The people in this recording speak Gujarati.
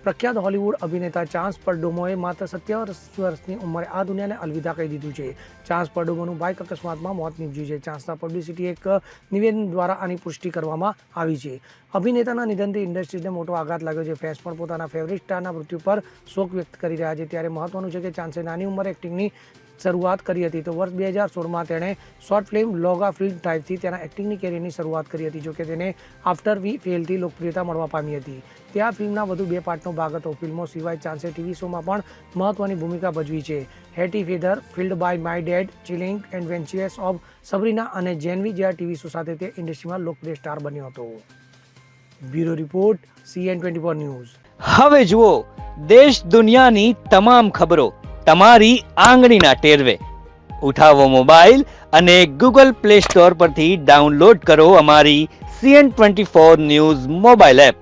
પ્રખ્યાત હોલિવૂડ અભિનેતા ચાન્સ પરડોમોએ માત્ર 27 વર્ષની ઉંમરે આ દુનિયાને અલવિદા કહી દીધું છે. ચાન્સ પરડોમોનું બાઇક અકસ્માતમાં મોત નીપજ્યું છે. ચાન્સના પબ્લિસિટી એક નિવેદન દ્વારા આની પુષ્ટિ કરવામાં આવી છે. અભિનેતાના નિધનથી ઇન્ડસ્ટ્રીને મોટો આઘાત લાગ્યો છે. ફેન્સ પણ પોતાના ફેવરિટ સ્ટારના મૃત્યુ પર શોક વ્યક્ત કરી રહ્યા છે. ત્યારે મહત્વનું છે કે ચાન્સે નાની ઉંમરે એક્ટિંગની શરૂઆત કરી હતી. તો વર્ષ 2016માં તેણે શોર્ટ ફિલ્મ લોગા ફિલ્મ ટાઈપથી તેના એક્ટિંગની કેરિયરની શરૂઆત કરી હતી. જોકે તેને આફ્ટર વી ફેલથી લોકપ્રિયતા મળવા પામી હતી. તે આ ફિલ્મના વધુ 2 પાર્ટનો ભાગ હતો. ફિલ્મો સિવાય ચાન્સે ટીવી શોમાં પણ મહત્વની ભૂમિકા ભજવી છે. Hetty Feather, Field by My Dad, Chilling Adventures of Sabrina અને જેનવી જેવા ટીવી શો સાથે તે ઇન્ડસ્ટ્રીમાં લોકપ્રિય સ્ટાર બન્યો હતો. Bureau report, CN24 news. હવે જુઓ દેશ દુનિયાની તમામ ખબરો તમારી આંગળીના ટેરવે. ઉઠાવો મોબાઈલ અને Google Play Store પરથી ડાઉનલોડ કરો અમારી CN24 ન્યૂઝ મોબાઈલ એપ.